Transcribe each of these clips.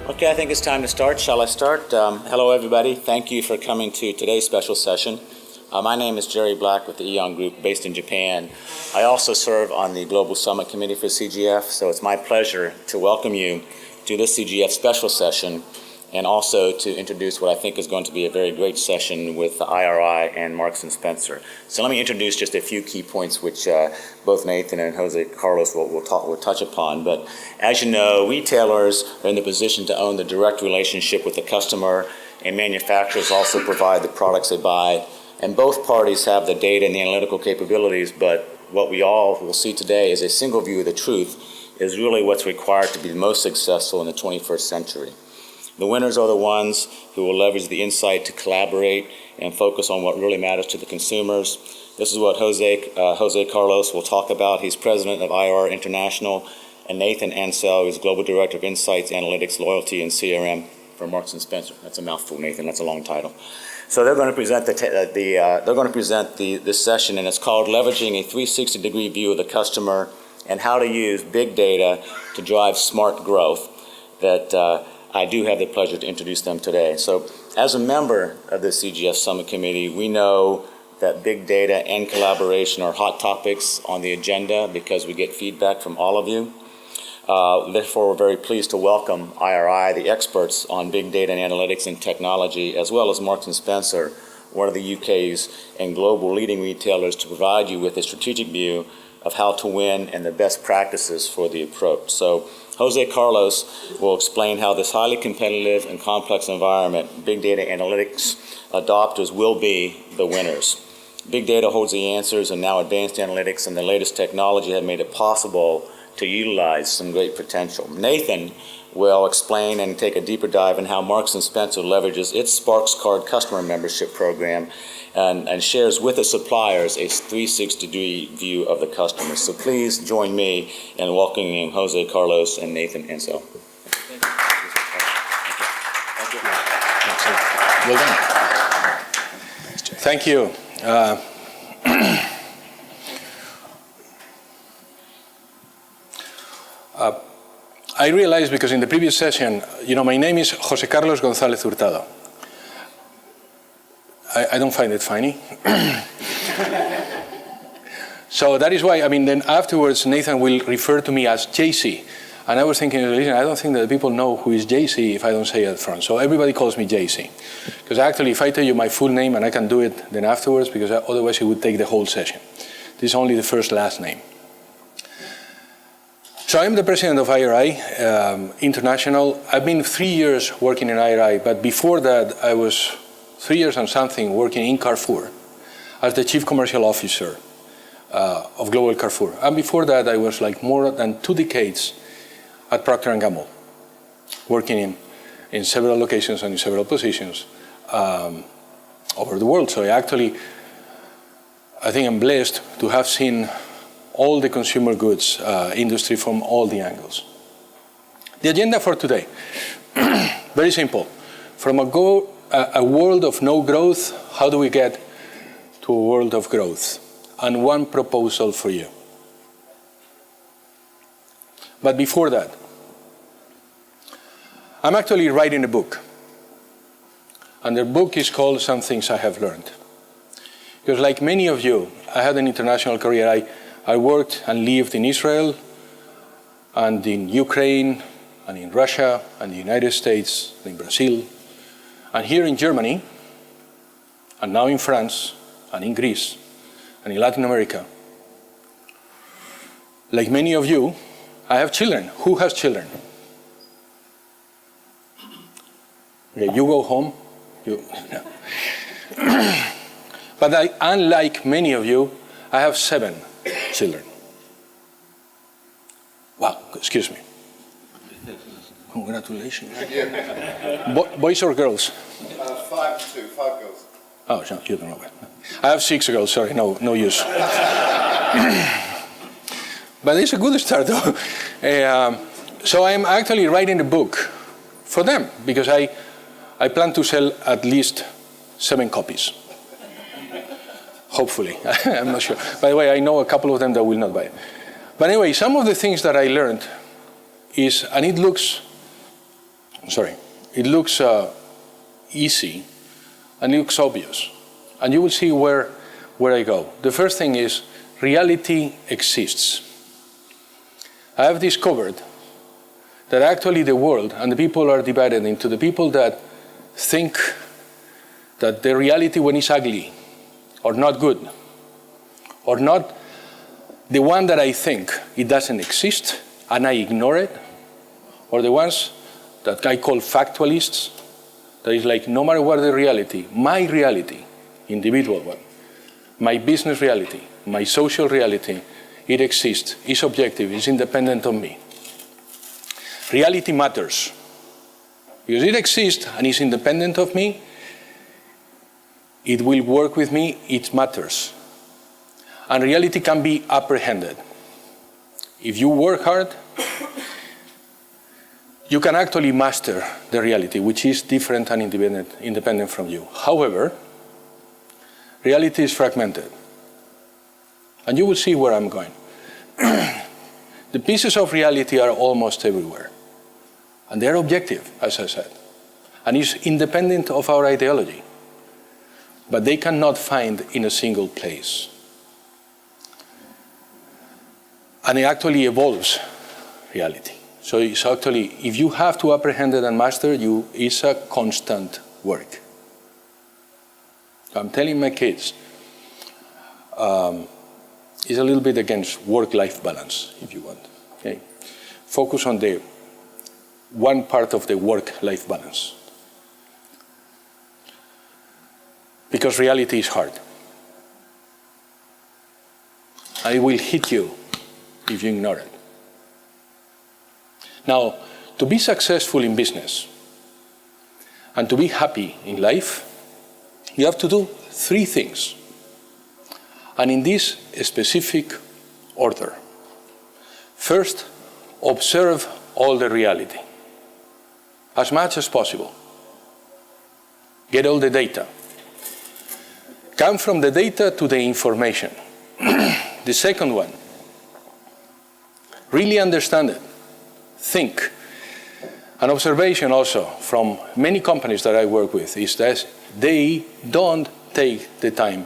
Okay, I think it's time to start. Shall I start? Hello, everybody. Thank you for coming to today's special session. My name is Jerry Black with the Eon Group based in Japan. I also serve on the Global Summit Committee for CGF, so it's my pleasure to welcome you to this CGF special session and also to introduce what I think is going to be a very great session with the IRI and Marks & Spencer. So let me introduce just a few key points which both Nathan and Jose Carlos will touch upon. But as you know, retailers are in the position to own the direct relationship with the customer, and manufacturers also provide the products they buy. And both parties have the data and the analytical capabilities, but what we all will see today is a single view of the truth is really what's required to be the most successful in the 21st century. The winners are the ones who will leverage the insight to collaborate and focus on what really matters to the consumers. This is what Jose Carlos will talk about. He's president of IR International, and Nathan Ansell is global director of Insights, Analytics, Loyalty, and CRM for Marks & Spencer. That's a mouthful, Nathan. That's a long title. So they're going to present this session, and it's called Leveraging a 360-degree View of the Customer and How to Use Big Data to Drive Smart Growth. That I do have the pleasure to introduce them today. So as a member of the CGF Summit Committee, we know that big data and collaboration are hot topics on the agenda because we get feedback from all of you. Therefore, we're very pleased to welcome IRI, the experts on big data and analytics and technology, as well as Marks & Spencer, one of the UK's and global leading retailers, to provide you with a strategic view of how to win and the best practices for the approach. So Jose Carlos will explain how this highly competitive and complex environment, big data analytics adopters will be the winners. Big data holds the answers, and now advanced analytics and the latest technology have made it possible to utilize some great potential. Nathan will explain and take a deeper dive in how Marks & Spencer leverages its Sparks Card customer membership program and shares with its suppliers a 360-degree view of the customer. So please join me in welcoming Jose Carlos and Nathan Ansell. Well done. Thank you. I realized, because in the previous session, my name is José Carlos González Hurtado. I don't find it funny. So that is why, then afterwards, Nathan will refer to me as JC. And I was thinking, listen, I don't think that people know who is JC if I don't say it up front. So everybody calls me JC. Because actually, if I tell you my full name, and I can do it then afterwards, because otherwise it would take the whole session. This is only the first last name. So I'm the president of IRI International. I've been 3 years working in IRI, but before that, I was 3 years and something working in Carrefour as the chief commercial officer of Global Carrefour. And before that, I was like more than 2 decades at Procter & Gamble, working in several locations and in several positions over the world. So I think I'm blessed to have seen all the consumer goods industry from all the angles. The agenda for today, very simple. From a world of no growth, how do we get to a world of growth? And one proposal for you. But before that, I'm actually writing a book. And the book is called Some Things I Have Learned. Because like many of you, I had an international career. I worked and lived in Israel, and in Ukraine, and in Russia, and the United States, and in Brazil, and here in Germany, and now in France, and in Greece, and in Latin America. Like many of you, I have children. Who has children? Okay, you go home. No. But unlike many of you, I have 7 children. Wow, excuse me. Congratulations. Boys or girls? 5 girls. Oh, no, you don't know that. I have 6 girls, sorry, no use. But it's a good start, though. So I'm actually writing a book for them, because I plan to sell at least 7 copies. Hopefully. I'm not sure. By the way, I know a couple of them that will not buy it. But anyway, some of the things that I learned is, and it looks It looks easy and it looks obvious. And you will see where I go. The first thing is reality exists. I have discovered that actually the world and the people are divided into the people that think that the reality when it's ugly or not good, or not the one that I think it doesn't exist and I ignore it, or the ones that I call factualists, that is like no matter what the reality, my reality, individual one, my business reality, my social reality, it exists, it's objective, it's independent of me. Reality matters. Because it exists and is independent of me, it will work with me, it matters. And reality can be apprehended. If you work hard, you can actually master the reality, which is different and independent from you. However, reality is fragmented. And you will see where I'm going. The pieces of reality are almost everywhere. And they're objective, as I said. And it's independent of our ideology. But they cannot find in a single place. And it actually evolves reality. So it's actually, if you have to apprehend it and master it, it's a constant work. I'm telling my kids, it's a little bit against work-life balance, if you want. Okay? Focus on the one part of the work-life balance. Because reality is hard. And it will hit you if you ignore it. Now, to be successful in business and to be happy in life, you have to do 3 things. And in this specific order. First, observe all the reality, as much as possible. Get all the data. Come from the data to the information. The second one, really understand it. Think. An observation also from many companies that I work with is that they don't take the time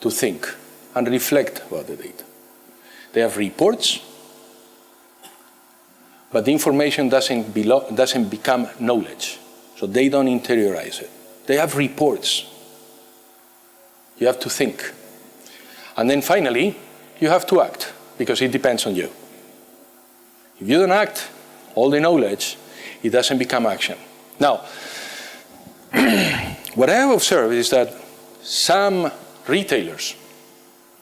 to think and reflect about the data. They have reports, but the information doesn't become knowledge, so they don't interiorize it. They have reports. You have to think. And then finally, you have to act, because it depends on you. If you don't act, all the knowledge, it doesn't become action. Now, what I have observed is that some retailers,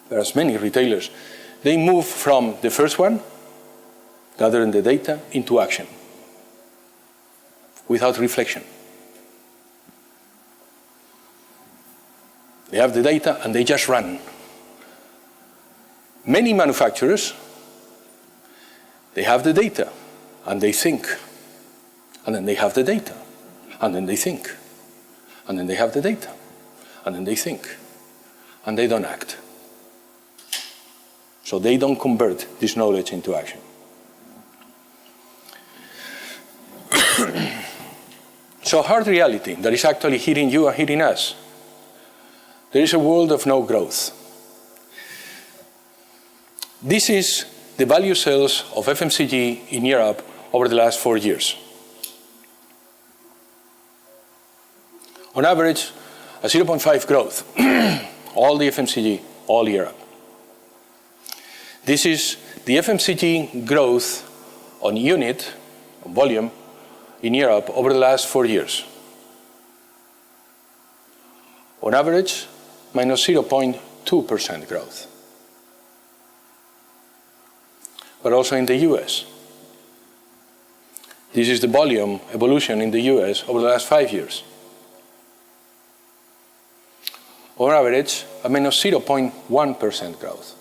there's many retailers, they move from the first one, gathering the data, into action without reflection. They have the data and they just run. Many manufacturers, they have the data and they think. And then they have the data and then they think. And then they have the data and then they think. And they don't act. So they don't convert this knowledge into action. So hard reality that is actually hitting you and hitting us. There is a world of no growth. This is the value sales of FMCG in Europe over the last 4 years. On average, a 0.5 growth, all the FMCG, all Europe. This is the FMCG growth on unit, on volume, in Europe over the last 4 years. On average, minus 0.2% growth. But also in the US. This is the volume evolution in the US over the last 5 years. On average, a minus 0.1% growth.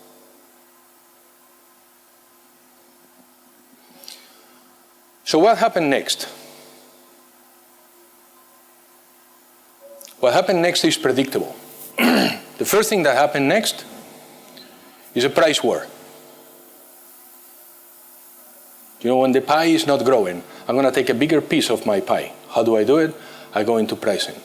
So what happened next? What happened next is predictable. The first thing that happened next is a price war. When the pie is not growing, I'm going to take a bigger piece of my pie. How do I do it? I go into pricing.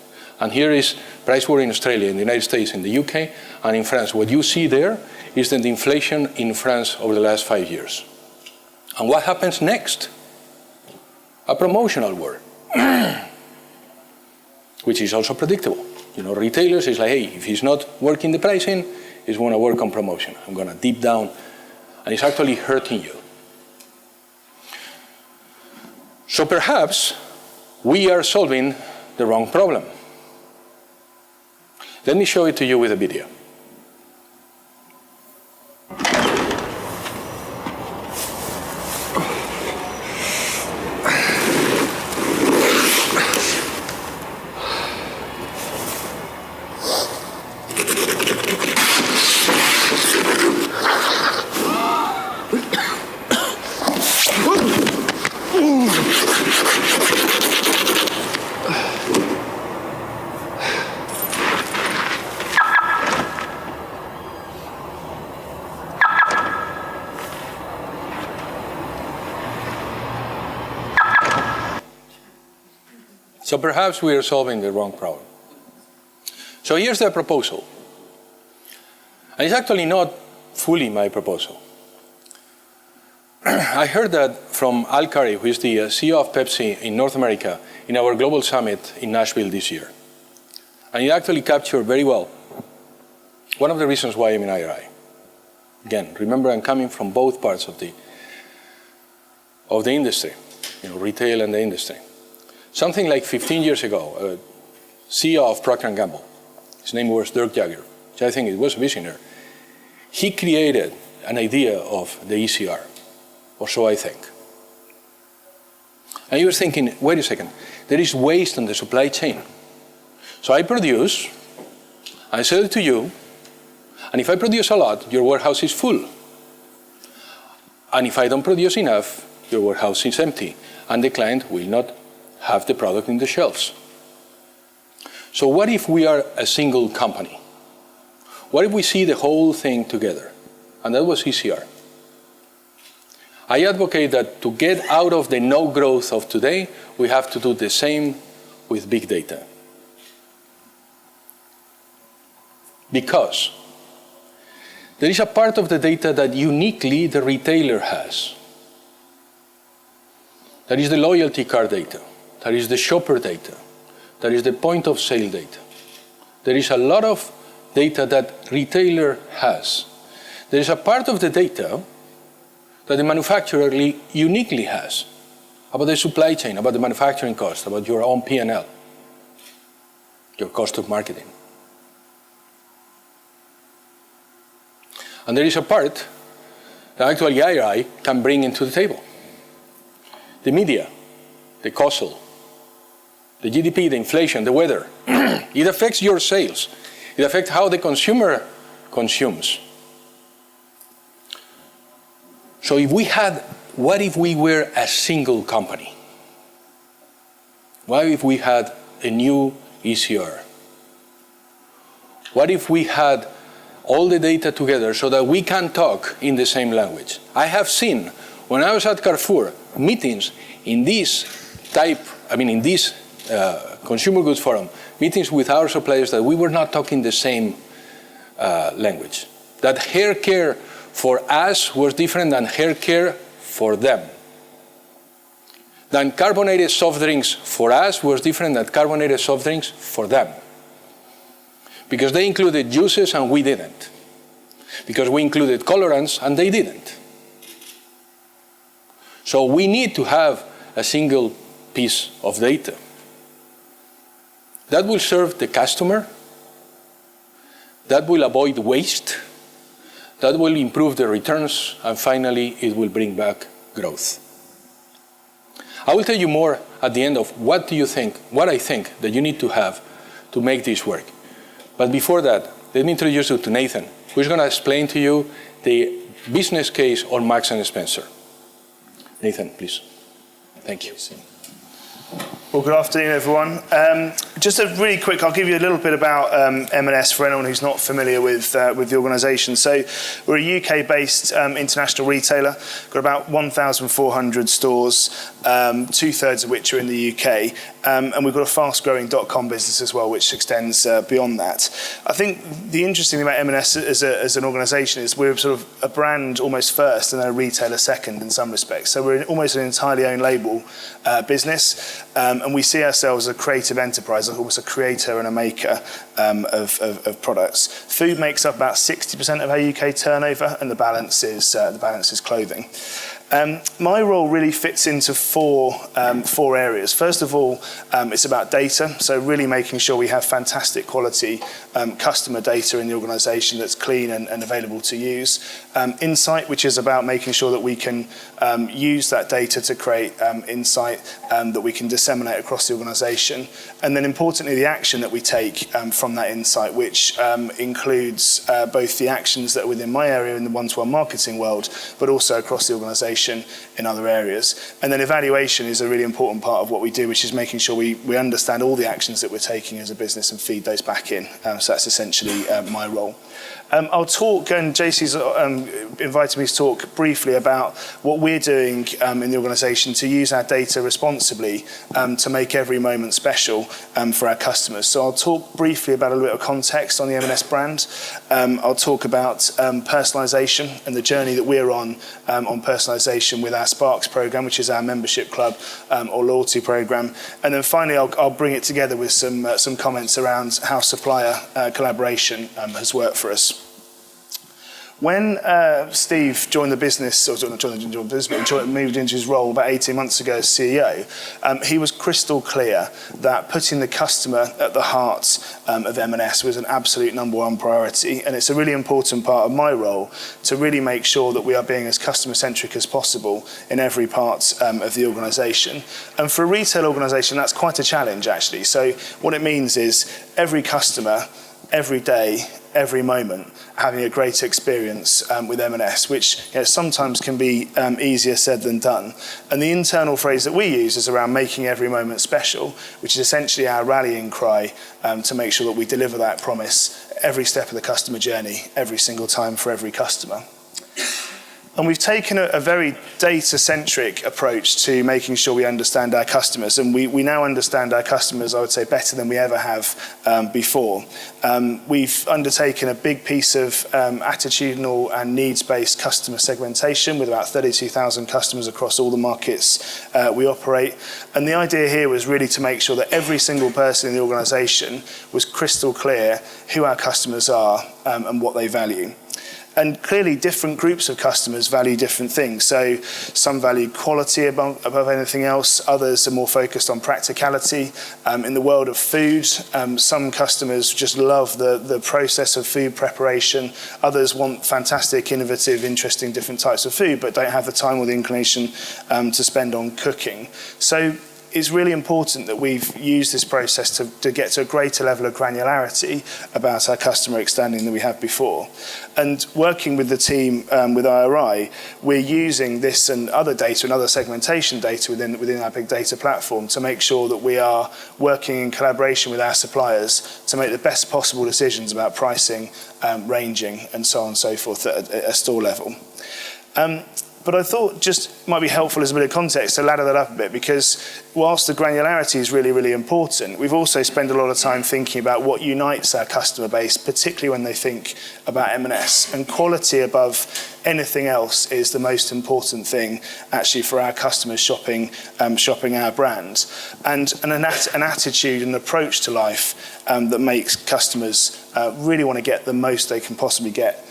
And here is price war in Australia, in the United States, in the UK, and in France. What you see there is the inflation in France over the last 5 years. And what happens next? A promotional war, which is also predictable. Retailers is like, hey, if he's not working the pricing, he's going to work on promotion. I'm going to deep down, and it's actually hurting you. So perhaps we are solving the wrong problem. Let me show it to you with a video. So perhaps we are solving the wrong problem. So here's the proposal. And it's actually not fully my proposal. I heard that from Al Kari, who is the CEO of Pepsi in North America, in our global summit in Nashville this year. And it actually captured very well one of the reasons why I'm in IRI. Again, remember, I'm coming from both parts of the industry, retail and the industry. Something like 15 years ago, CEO of Procter & Gamble, his name was Dirk Jagger, which I think it was a visionary. He created an idea of the ECR, or so I think. And he was thinking, wait a second, there is waste on the supply chain. So I produce, I sell it to you, and if I produce a lot, your warehouse is full. And if I don't produce enough, your warehouse is empty, and the client will not have the product in the shelves. So what if we are a single company? What if we see the whole thing together? And that was ECR. I advocate that to get out of the no growth of today, we have to do the same with big data. Because there is a part of the data that uniquely the retailer has. That is the loyalty card data. That is the shopper data. That is the point of sale data. There is a lot of data that retailer has. There is a part of the data that the manufacturer uniquely has about the supply chain, about the manufacturing cost, about your own P&L, your cost of marketing. And there is a part that actually IRI can bring into the table. The media, the causal, the GDP, the inflation, the weather. It affects your sales. It affects how the consumer consumes. So what if we were a single company? What if we had a new ECR? What if we had all the data together so that we can talk in the same language? I have seen, when I was at Carrefour, meetings in this consumer goods forum, meetings with our suppliers that we were not talking the same language. That hair care for us was different than hair care for them. Then carbonated soft drinks for us was different than carbonated soft drinks for them. Because they included juices and we didn't. Because we included colorants and they didn't. So we need to have a single piece of data. That will serve the customer. That will avoid waste. That will improve the returns. And finally, it will bring back growth. I will tell you more at the end of what I think that you need to have to make this work. But before that, let me introduce you to Nathan, who is going to explain to you the business case on Marks & Spencer. Nathan, please. Thank you. Well, good afternoon, everyone. Just a really quick, I'll give you a little bit about M&S for anyone who's not familiar with the organisation. So we're a UK-based international retailer, got about 1,400 stores, 2/3 of which are in the UK, and we've got a fast-growing .com business as well, which extends beyond that. I think the interesting thing about M&S as an organisation is we're sort of a brand almost first and then a retailer second in some respects. So we're almost an entirely owned label business, and we see ourselves as a creative enterprise, almost a creator and a maker of products. Food makes up about 60% of our UK turnover, and the balance is clothing. My role really fits into four areas. First of all, it's about data, so really making sure we have fantastic quality customer data in the organisation that's clean and available to use. Insight, which is about making sure that we can use that data to create insight that we can disseminate across the organisation. And then importantly, the action that we take from that insight, which includes both the actions that are within my area in the one-to-one marketing world, but also across the organisation in other areas. And then evaluation is a really important part of what we do, which is making sure we understand all the actions that we're taking as a business and feed those back in. So that's essentially my role. I'll talk, and JC's invited me to talk briefly about what we're doing in the organisation to use our data responsibly to make every moment special for our customers. So I'll talk briefly about a little bit of context on the M&S brand. I'll talk about personalisation and the journey that we're on personalisation with our Sparks programme, which is our membership club or loyalty programme. And then finally, I'll bring it together with some comments around how supplier collaboration has worked for us. When Steve joined the business, or not joined the business, but moved into his role about 18 months ago as CEO, he was crystal clear that putting the customer at the heart of M&S was an absolute #1 priority. And it's a really important part of my role to really make sure that we are being as customer-centric as possible in every part of the organisation. And for a retail organisation, that's quite a challenge, actually. So what it means is every customer, every day, every moment, having a great experience with M&S, which sometimes can be easier said than done. And the internal phrase that we use is around making every moment special, which is essentially our rallying cry to make sure that we deliver that promise every step of the customer journey, every single time for every customer. And we've taken a very data-centric approach to making sure we understand our customers. And we now understand our customers, I would say, better than we ever have before. We've undertaken a big piece of attitudinal and needs-based customer segmentation with about 32,000 customers across all the markets we operate. And the idea here was really to make sure that every single person in the organisation was crystal clear who our customers are and what they value. And clearly, different groups of customers value different things. So some value quality above anything else. Others are more focused on practicality. In the world of food, some customers just love the process of food preparation. Others want fantastic, innovative, interesting, different types of food, but don't have the time or the inclination to spend on cooking. So it's really important that we've used this process to get to a greater level of granularity about our customer understanding than we have before. And working with the team with IRI, we're using this and other data and other segmentation data within our big data platform to make sure that we are working in collaboration with our suppliers to make the best possible decisions about pricing, ranging, and so on and so forth at a store level. But I thought just might be helpful as a bit of context to ladder that up a bit, because whilst the granularity is really, really important, we've also spent a lot of time thinking about what unites our customer base, particularly when they think about M&S. And quality above anything else is the most important thing actually for our customers shopping our brand. And an attitude and approach to life that makes customers really want to get the most they can possibly get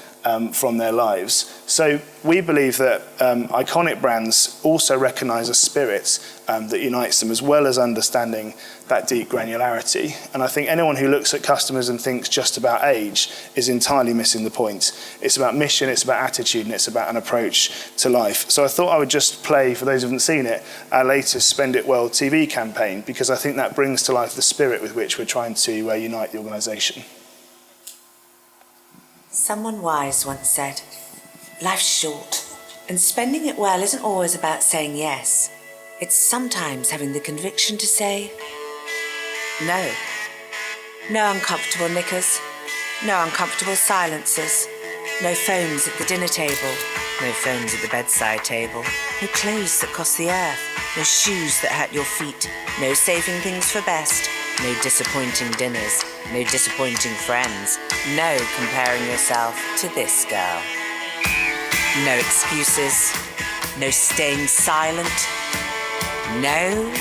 from their lives. So we believe that iconic brands also recognise a spirit that unites them, as well as understanding that deep granularity. And I think anyone who looks at customers and thinks just about age is entirely missing the point. It's about mission, it's about attitude, and it's about an approach to life. So I thought I would just play, for those who haven't seen it, our latest Spend It Well TV campaign, because I think that brings to life the spirit with which we're trying to unite the organisation. Someone wise once said, "Life's short, and spending it well isn't always about saying yes. It's sometimes having the conviction to say, no. No uncomfortable knickers, no uncomfortable silences, no phones at the dinner table, no phones at the bedside table, no clothes that cost the earth, no shoes that hurt your feet, no saving things for best, no disappointing dinners, no disappointing friends, no comparing yourself to this girl. No excuses, no staying silent, no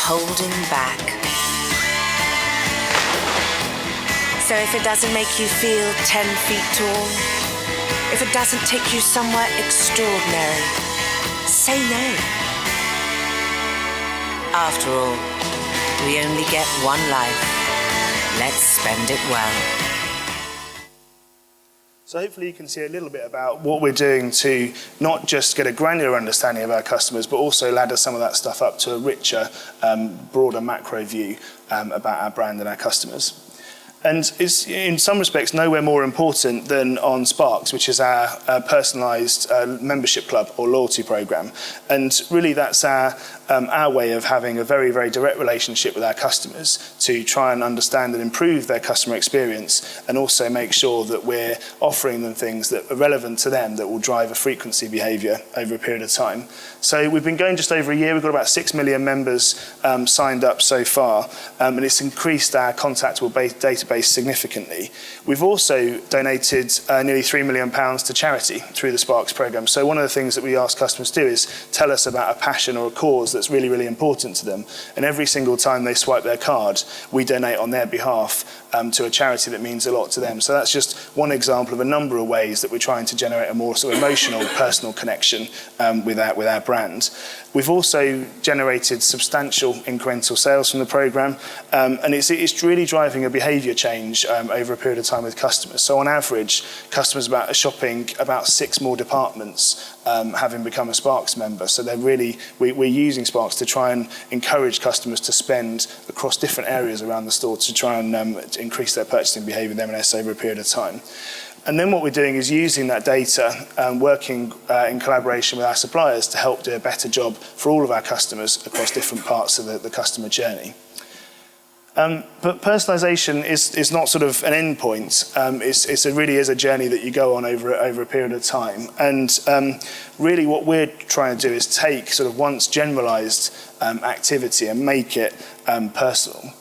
holding back. So if it doesn't make you feel 10 feet tall, if it doesn't take you somewhere extraordinary, say no. After all, we only get one life. Let's spend it well. So hopefully you can see a little bit about what we're doing to not just get a granular understanding of our customers, but also ladder some of that stuff up to a richer, broader macro view about our brand and our customers. And it's, in some respects, nowhere more important than on Sparks, which is our personalised membership club or loyalty programme. And really that's our way of having a very, very direct relationship with our customers to try and understand and improve their customer experience, and also make sure that we're offering them things that are relevant to them that will drive a frequency behaviour over a period of time. So we've been going just over a year. We've got about 6 million members signed up so far, and it's increased our contactable database significantly. We've also donated nearly £3 million to charity through the Sparks programme. So one of the things that we ask customers to do is tell us about a passion or a cause that's really, really important to them. And every single time they swipe their card, we donate on their behalf to a charity that means a lot to them. So that's just one example of a number of ways that we're trying to generate a more sort of emotional, personal connection with our brand. We've also generated substantial incremental sales from the programme, and it's really driving a behaviour change over a period of time with customers. So on average, customers are shopping about 6 more departments having become a Sparks member. So we're using Sparks to try and encourage customers to spend across different areas around the store to try and increase their purchasing behaviour with M&S over a period of time. And then what we're doing is using that data and working in collaboration with our suppliers to help do a better job for all of our customers across different parts of the customer journey. But personalisation is not sort of an end point. It really is a journey that you go on over a period of time. And really what we're trying to do is take sort of once generalised activity and make it personal.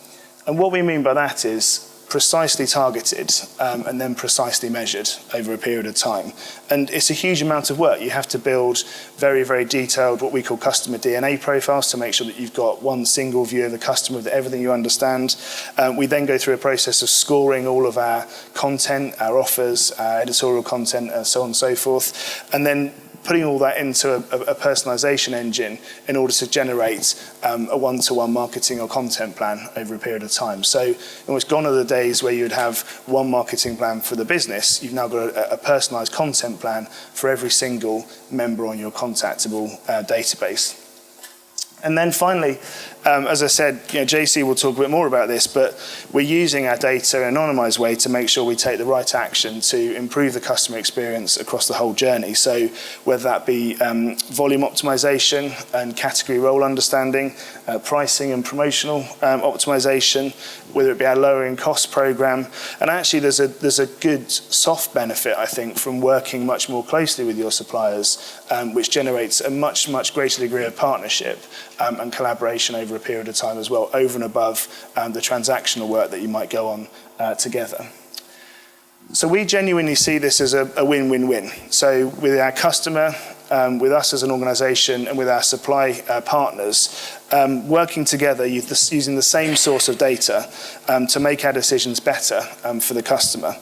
And what we mean by that is precisely targeted and then precisely measured over a period of time. And it's a huge amount of work. You have to build very, very detailed, what we call customer DNA profiles, to make sure that you've got one single view of the customer, of everything you understand. We then go through a process of scoring all of our content, our offers, our editorial content, and so on and so forth. And then putting all that into a personalisation engine in order to generate a one-to-one marketing or content plan over a period of time. So almost gone are the days where you would have one marketing plan for the business. You've now got a personalised content plan for every single member on your contactable database. And then finally, as I said, JC will talk a bit more about this, but we're using our data in an anonymised way to make sure we take the right action to improve the customer experience across the whole journey. So whether that be volume optimization and category role understanding, pricing and promotional optimization, whether it be our lowering cost program. And actually there's a good soft benefit, I think, from working much more closely with your suppliers, which generates a much, much greater degree of partnership and collaboration over a period of time as well, over and above the transactional work that you might go on together. So we genuinely see this as a win-win-win. So with our customer, with us as an organisation, and with our supply partners, working together using the same source of data to make our decisions better for the customer.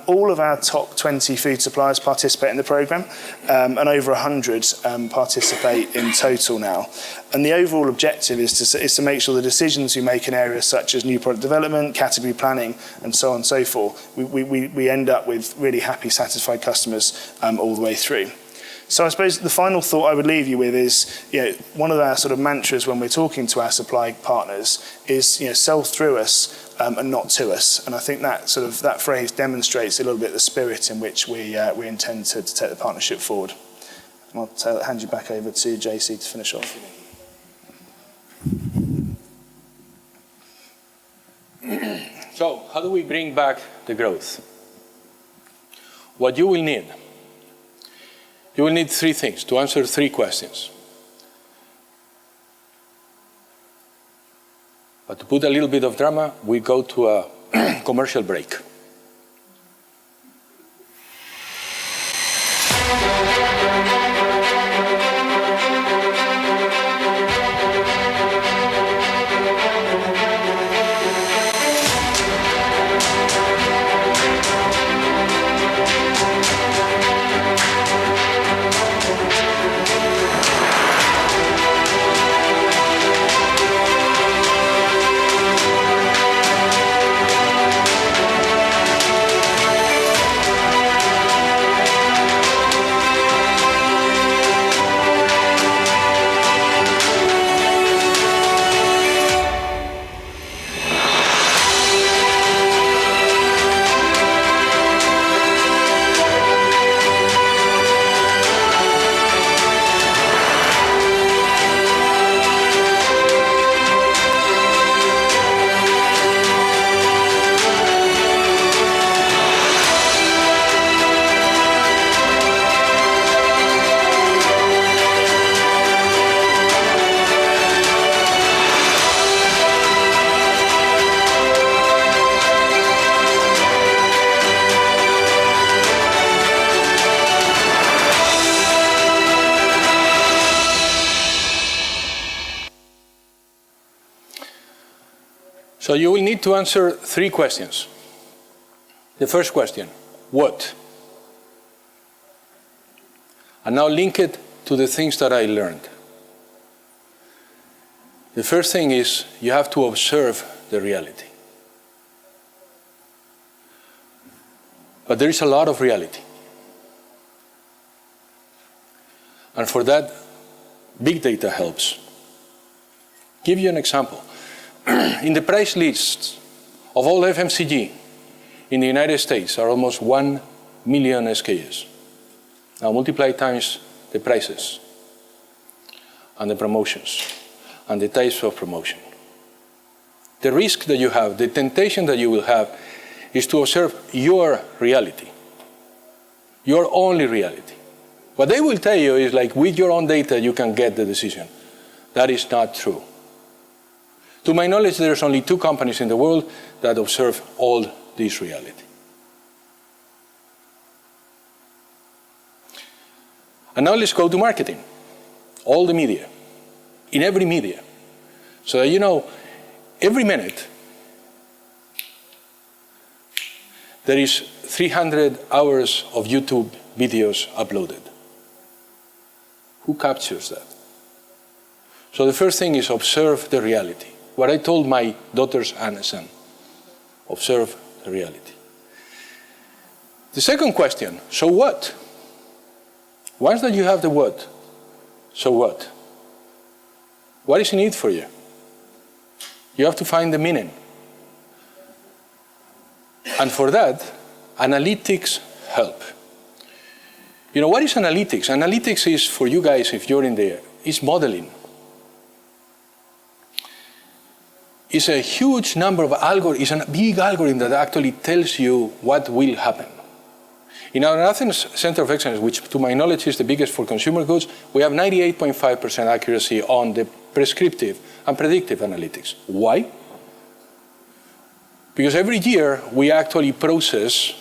All of our top 20 food suppliers participate in the programme, and over 100 participate in total now. And the overall objective is to make sure the decisions we make in areas such as new product development, category planning, and so on and so forth, we end up with really happy, satisfied customers all the way through. So I suppose the final thought I would leave you with is, one of our sort of mantras when we're talking to our supply partners is, sell through us and not to us. And I think that phrase demonstrates a little bit the spirit in which we intend to take the partnership forward. And I'll hand you back over to JC to finish off. So how do we bring back the growth? What you will need three things to answer three questions. But to put a little bit of drama, we go to a commercial break. So you will need to answer three questions. The first question, what? And now link it to the things that I learned. The first thing is you have to observe the reality. But there is a lot of reality. And for that, big data helps. Give you an example. In the price lists of all FMCG in the United States are almost 1 million SKUs. Now multiply times the prices and the promotions and the types of promotion. The risk that you have, the temptation that you will have, is to observe your reality, your only reality. What they will tell you is like with your own data you can get the decision. That is not true. To my knowledge, there's only 2 companies in the world that observe all this reality. And now let's go to marketing. All the media, in every media. So that you know, every minute, there is 300 hours of YouTube videos uploaded. Who captures that? So the first thing is observe the reality. What I told my daughters and son, observe the reality. The second question, so what? Once that you have the what, so what? What is in it for you? You have to find the meaning. And for that, analytics help. You know, what is analytics? Analytics is, for you guys, if you're in there, is modeling. It's a huge number of algorithms, it's a big algorithm that actually tells you what will happen. In our Athens Center of Excellence, which to my knowledge is the biggest for consumer goods, we have 98.5% accuracy on the prescriptive and predictive analytics. Why? Because every year we actually process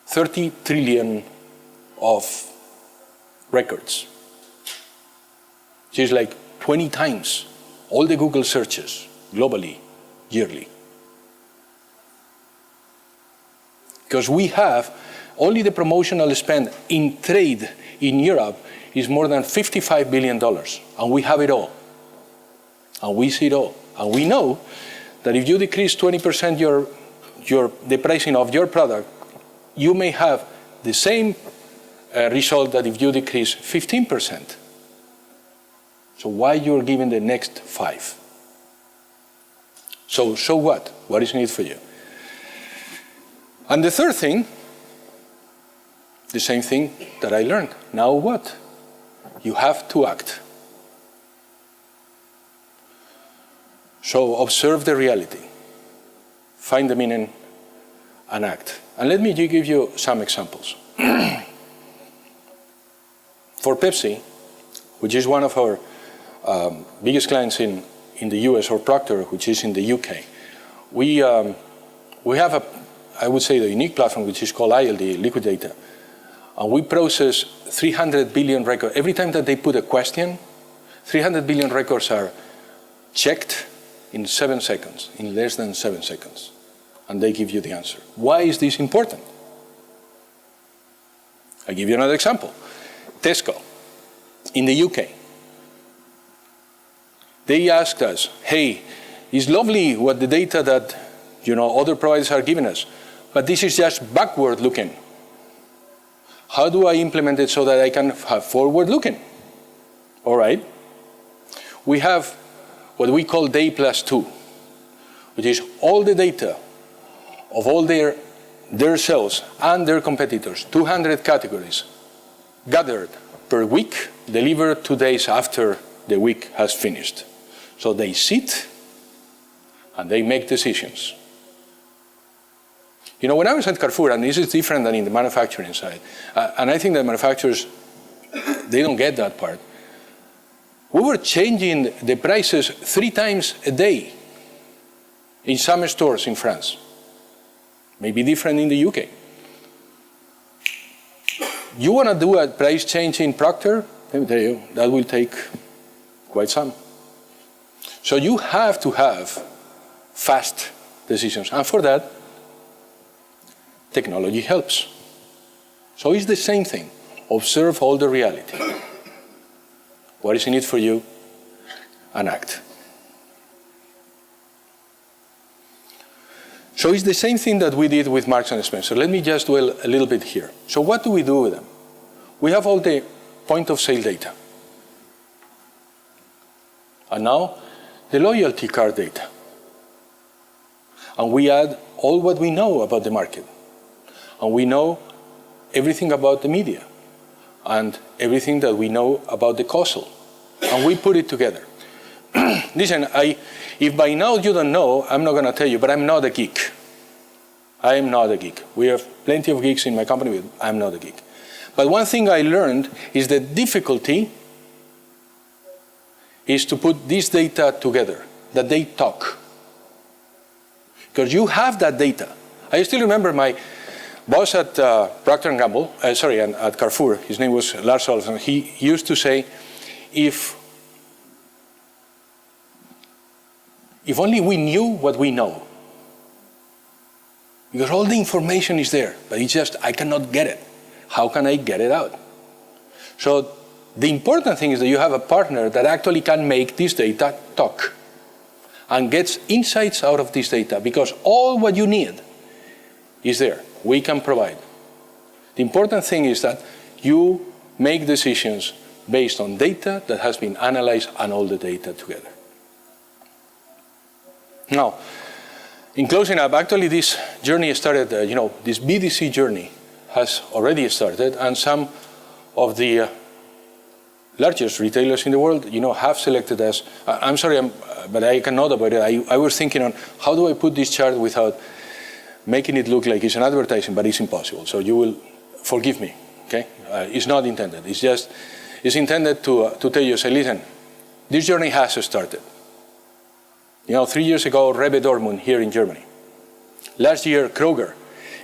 30 trillion of records, which is like 20 times all the Google searches globally, yearly. Because we have only the promotional spend in trade in Europe is more than $55 billion, and we have it all. And we see it all. And we know that if you decrease 20% the pricing of your product, you may have the same result that if you decrease 15%. So why you're giving the next 5? So what? What is in it for you? And the third thing, the same thing that I learned. Now what? You have to act. So observe the reality. find the meaning, and act. And let me give you some examples. For Pepsi, which is one of our biggest clients in the US, or Procter, which is in the UK, we have I would say, the unique platform, which is called ILD, Liquid Data. And we process 300 billion records. Every time that they put a question, 300 billion records are checked in 7 seconds, in less than 7 seconds. And they give you the answer. Why is this important? I'll give you another example. Tesco, in the UK. They asked us, hey, it's lovely what the data that other providers are giving us, but this is just backward looking. How do I implement it so that I can have forward looking? All right. We have what we call day plus 2, which is all the data of all their sales and their competitors, 200 categories, gathered per week, delivered 2 days after the week has finished. So they sit and they make decisions. When I was at Carrefour, and this is different than in the manufacturing side, and I think that manufacturers, they don't get that part. We were changing the prices 3 times a day in some stores in France. Maybe different in the UK. You want to do a price change in Procter? Let me tell you, that will take quite some. So you have to have fast decisions. And for that, technology helps. So it's the same thing. Observe all the reality. What is in it for you? And act. So it's the same thing that we did with Marks and Spencer. Let me just dwell a little bit here. So what do we do with them? We have all the point of sale data. And now, the loyalty card data. And we add all what we know about the market. And we know everything about the media. And everything that we know about the causal. And we put it together. Listen, if by now you don't know, I'm not going to tell you, but I'm not a geek. I am not a geek. We have plenty of geeks in my company, but I'm not a geek. But one thing I learned is the difficulty is to put this data together, that they talk. Because you have that data. I still remember my boss at Procter & Gamble, at Carrefour, his name was Lars Olsen, he used to say, if only we knew what we know. Because all the information is there, but it's just, I cannot get it. How can I get it out? So the important thing is that you have a partner that actually can make this data talk and gets insights out of this data, because all what you need is there. We can provide. The important thing is that you make decisions based on data that has been analyzed and all the data together. Now, in closing up, actually this journey started, this BDC journey has already started, and some of the largest retailers in the world, have selected us. I'm sorry, but I cannot avoid it. I was thinking on how do I put this chart without making it look like it's an advertising, but it's impossible. So you will forgive me, okay? It's not intended. It's intended to tell you, say, listen, this journey has started. 3 years ago, Rewe Dortmund here in Germany. Last year, Kroger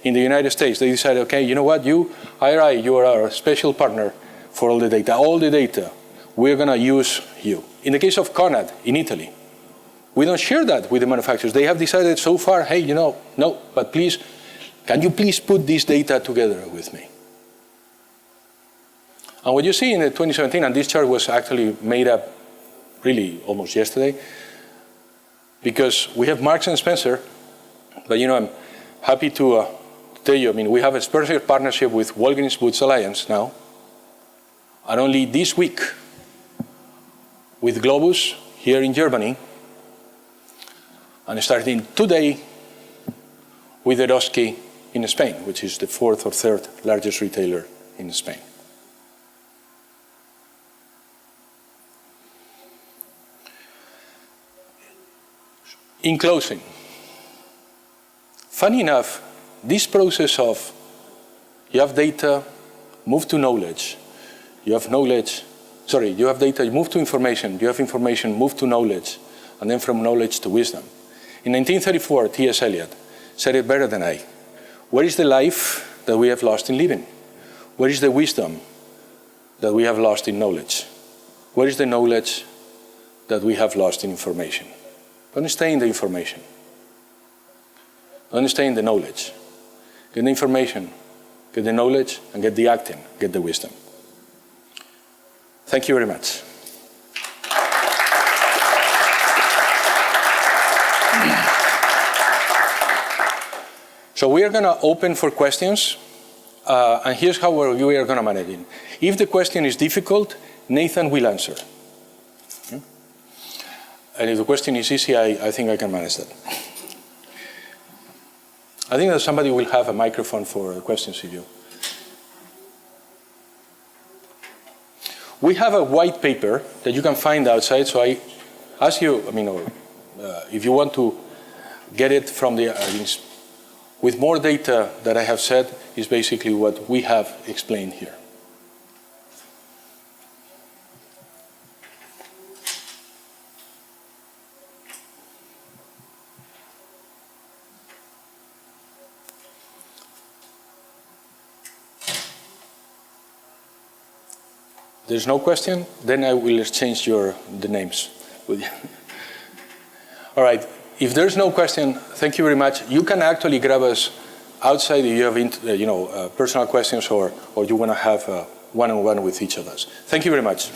in the United States, they decided, okay, you know what, IRI, you are our special partner for all the data. All the data, we're going to use you. In the case of Conad in Italy, we don't share that with the manufacturers. They have decided so far, hey, no, but please, can you please put this data together with me? And what you see in the 2017, and this chart was actually made up really almost yesterday, because we have Marks and Spencer, but I'm happy to tell you, we have a special partnership with Walgreens Boots Alliance now, and only this week with Globus here in Germany, and starting today with Eroski in Spain, which is the 4th or 3rd largest retailer in Spain. In closing, funny enough, this process of you have data, move to knowledge, you have knowledge, sorry, you have data, you move to information, you have information, move to knowledge, and then from knowledge to wisdom. In 1934, T.S. Eliot said it better than I. Where is the life that we have lost in living? Where is the wisdom that we have lost in knowledge? Where is the knowledge that we have lost in information? Don't stay in the information. Don't stay in the knowledge. Get the information, get the knowledge, and get the acting, get the wisdom. Thank you very much. So we are going to open for questions, and here's how we are going to manage it. If the question is difficult, Nathan will answer. And if the question is easy, I think I can manage that. I think that somebody will have a microphone for questions if you. We have a white paper that you can find outside, so I ask you, if you want to get it from the, with more data that I have said, is basically what we have explained here. There's no question, then I will exchange the names with you. All right, if there's no question, thank you very much. You can actually grab us outside if you have personal questions or you want to have one-on-one with each of us. Thank you very much.